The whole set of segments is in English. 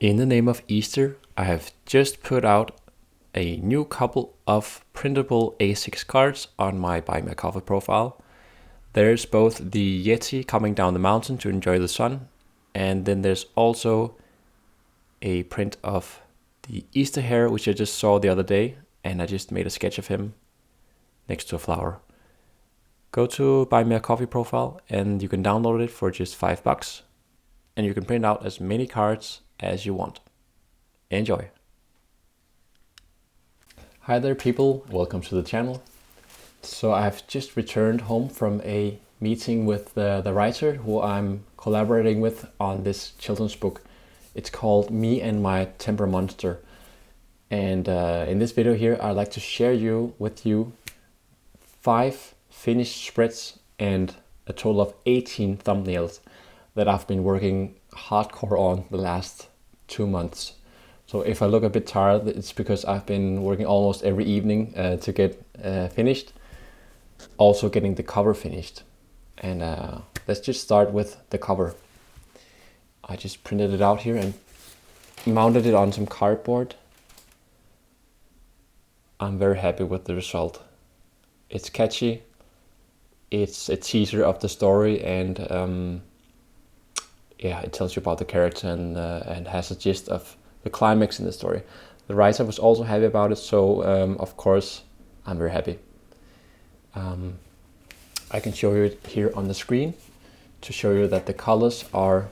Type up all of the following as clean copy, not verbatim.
In the name of Easter, I have just put out a new couple of printable A6 cards on my Buy Me a Coffee profile. There's both the Yeti coming down the mountain to enjoy the sun, and then there's also a print of the Easter hare, which I just saw the other day, and I just made a sketch of him next to a flower. Go to Buy Me a Coffee profile and you can download it for just $5, and you can print out as many cards as you want. Enjoy. Hi there people, welcome to the channel. So I've just returned home from a meeting with the writer who I'm collaborating with on this children's book. It's called Me and My Temper Monster. And in this video here, I'd like to share with you 5 finished spreads and a total of 18 thumbnails that I've been working hardcore on the last 2 months. So if I look a bit tired, it's because I've been working almost every evening to get finished. Also getting the cover finished. And let's just start with the cover. I just printed it out here and mounted it on some cardboard. I'm very happy with the result. It's catchy. It's a teaser of the story, and yeah, it tells you about the character and has a gist of the climax in the story. The writer was also happy about it, so of course I'm very happy. I can show you it here on the screen to show you that the colors are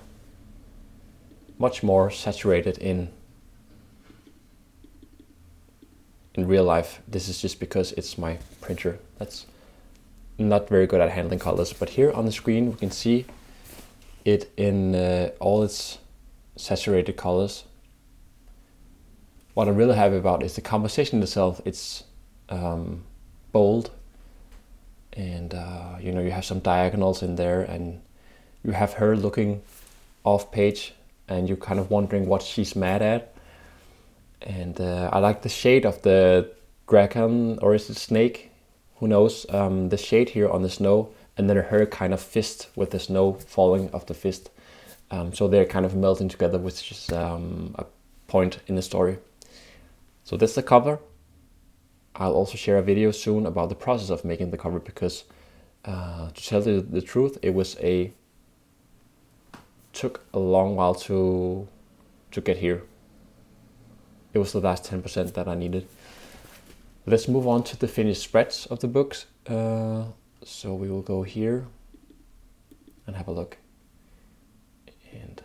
much more saturated in real life. This is just because it's my printer that's not very good at handling colors, but here on the screen we can see it in all its saturated colors. What I'm really happy about is the composition itself. It's bold, and you have some diagonals in there, and you have her looking off page and you're kind of wondering what she's mad at. And I like the shade of the dragon, or is it snake? Who knows? The shade here on the snow, and then her kind of fist with the snow falling off the fist. So they're kind of melting together, which is a point in the story. So that's the cover. I'll also share a video soon about the process of making the cover, because to tell you the truth, it took a long while to get here. It was the last 10% that I needed. Let's move on to the finished spreads of the books. So we will go here and have a look. And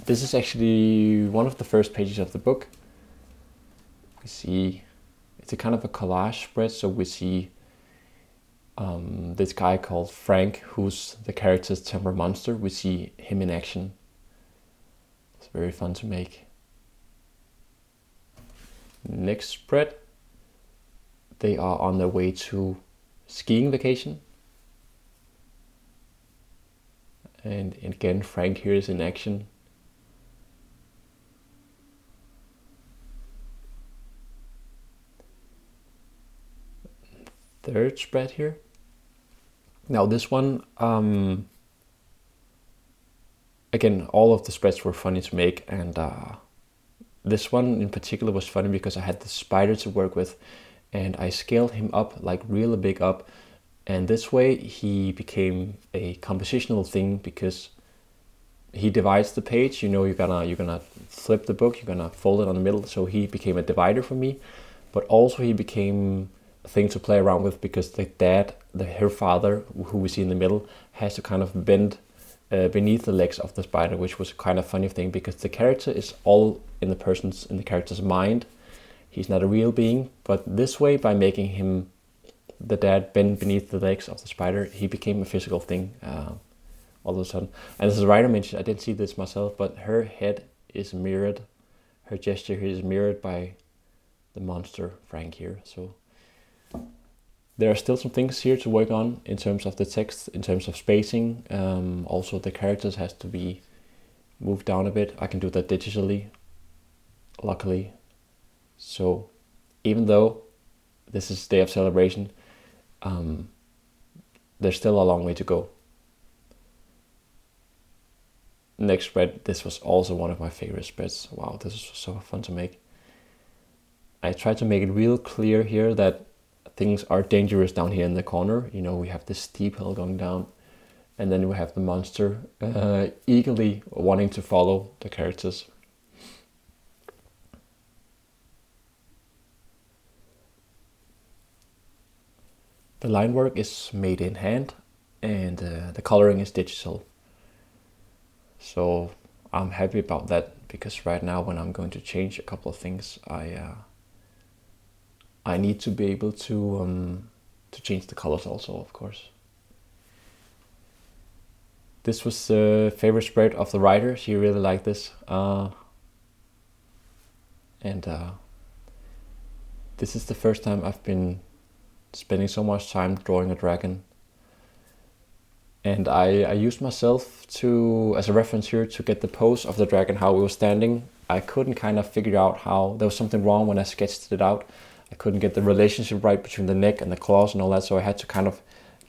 this is actually one of the first pages of the book. We see it's a kind of a collage spread. So we see this guy called Frank, who's the character's temper monster. We see him in action. It's very fun to make. Next spread, they are on their way to skiing vacation. And again, Frank here is in action. Third spread here. Now this one, again, all of the spreads were funny to make, and this one in particular was funny because I had the spider to work with, and I scaled him up, like really big up, and this way he became a compositional thing because he divides the page. You're gonna flip the book, you're gonna fold it on the middle, so he became a divider for me, but also he became a thing to play around with because her father, who we see in the middle, has to kind of bend beneath the legs of the spider, which was a kind of funny thing because the character is all in the character's mind. He's not a real being, but this way, by making him, the dad, bend beneath the legs of the spider, he became a physical thing all of a sudden. And as the writer mentioned, I didn't see this myself, but her head is mirrored, her gesture here is mirrored by the monster Frank here. So there are still some things here to work on in terms of the text, in terms of spacing. Also, the characters has to be moved down a bit. I can do that digitally, luckily. So even though this is day of celebration, there's still a long way to go. next spread, this was also one of my favorite spreads. Wow, this was so fun to make. I tried to make it real clear here that things are dangerous down here in the corner. You know, we have this steep hill going down, and then we have the monster eagerly wanting to follow the characters. The line work is made in hand, and the coloring is digital. So I'm happy about that, because right now when I'm going to change a couple of things, I need to be able to change the colors also, of course. This was the favorite spread of the writer. She really liked this. This is the first time I've been spending so much time drawing a dragon. And I used myself as a reference here to get the pose of the dragon, how it was standing. I couldn't kind of figure out how, there was something wrong when I sketched it out. I couldn't get the relationship right between the neck and the claws and all that, so I had to kind of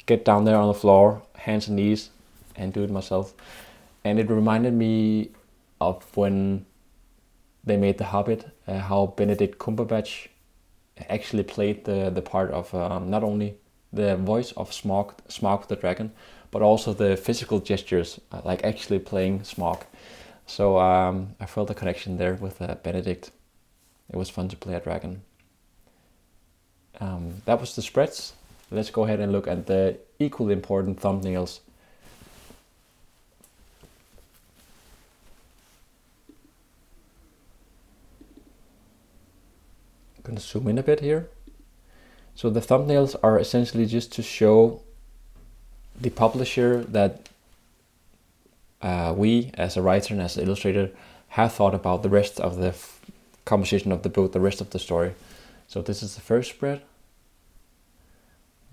get down there on the floor, hands and knees, and do it myself. And it reminded me of when they made The Hobbit, how Benedict Cumberbatch actually played the part of not only the voice of Smaug the dragon, but also the physical gestures, like actually playing Smaug. So I felt a connection there with Benedict. It was fun to play a dragon. That was the spreads. Let's go ahead and look at the equally important thumbnails. I'm going to zoom in a bit here. So the thumbnails are essentially just to show the publisher that we, as a writer and as an illustrator, have thought about the rest of the composition of the book, the rest of the story. So this is the first spread.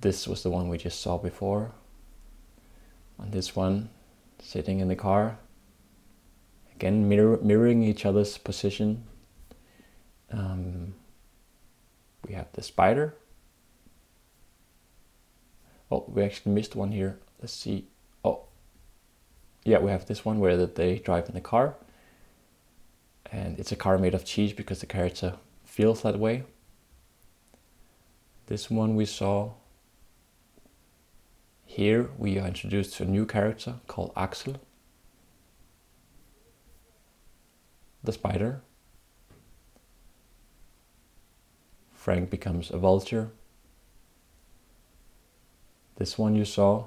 This was the one we just saw before. And this one, sitting in the car. Again, mirroring each other's position. We have the spider. Oh, we actually missed one here. Let's see. Oh, yeah, we have this one where they drive in the car. And it's a car made of cheese because the character feels that way. This one we saw. Here we are introduced to a new character called Axel, the spider. Frank becomes a vulture. This one you saw.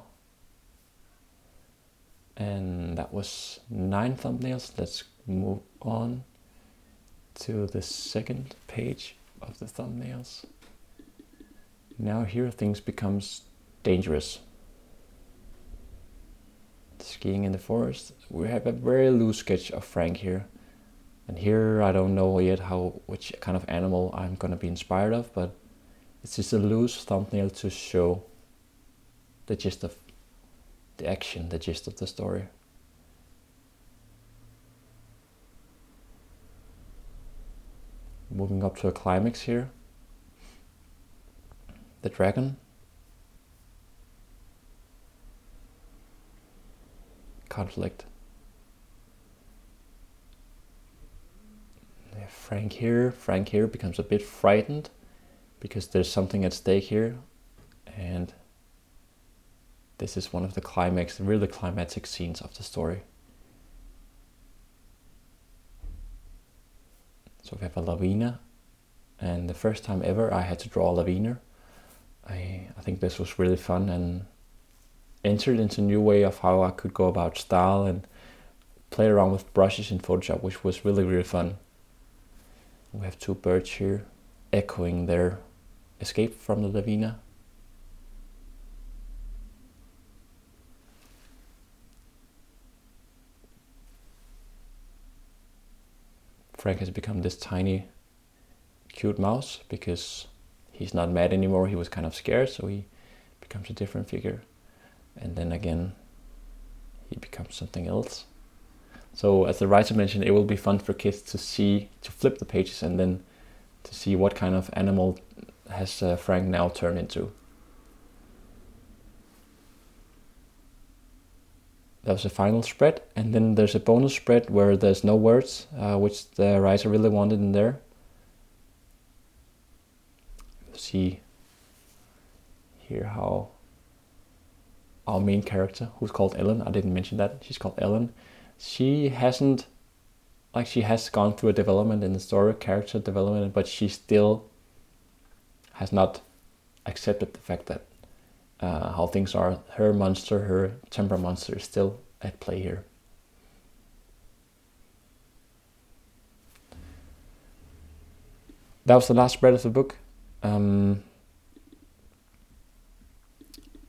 And that was 9 thumbnails. Let's move on to the second page of the thumbnails. Now here things becomes dangerous. Skiing in the forest. We have a very loose sketch of Frank here. And here I don't know yet which kind of animal I'm going to be inspired of, but it's just a loose thumbnail to show the gist of the action, the gist of the story. Moving up to a climax here. The dragon. Conflict. Frank here becomes a bit frightened because there's something at stake here, and this is one of the really climactic scenes of the story. So we have a Lavina, and the first time ever I had to draw a Lavina. I think this was really fun and entered into a new way of how I could go about style and play around with brushes in Photoshop, which was really, really fun. We have 2 birds here echoing their escape from the Lavina. Frank has become this tiny, cute mouse because he's not mad anymore. He was kind of scared, so he becomes a different figure. And then again, he becomes something else. So as the writer mentioned, it will be fun for kids to flip the pages and then to see what kind of animal has Frank now turned into. That was the final spread, and then there's a bonus spread where there's no words, which the writer really wanted in there. See here how our main character, who's called Ellen, I didn't mention that, she's called Ellen. She hasn't, like, she has gone through a development in the story, character development, but she still has not accepted the fact that how things are. Her monster, her temper monster, is still at play here. That was the last spread of the book.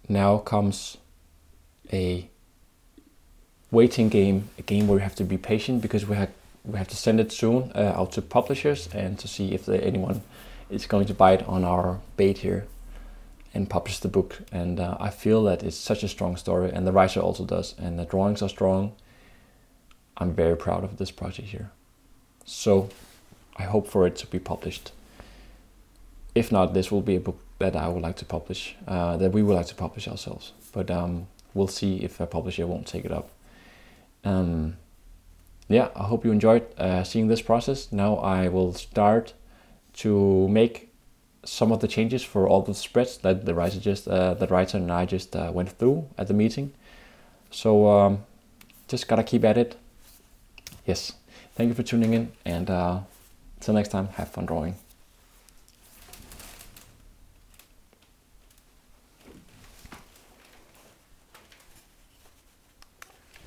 Now comes a waiting game, a game where you have to be patient, because we have to send it soon out to publishers and to see if anyone is going to bite on our bait here and publish the book. And I feel that it's such a strong story, and the writer also does, and the drawings are strong. I'm very proud of this project here. So I hope for it to be published. If not, this will be a book that I would like to publish, that we would like to publish ourselves. But we'll see if a publisher won't take it up. Yeah, I hope you enjoyed seeing this process. Now I will start to make some of the changes for all the spreads that the writer and I just went through at the meeting. So just gotta keep at it. Yes, thank you for tuning in, and till next time, have fun drawing.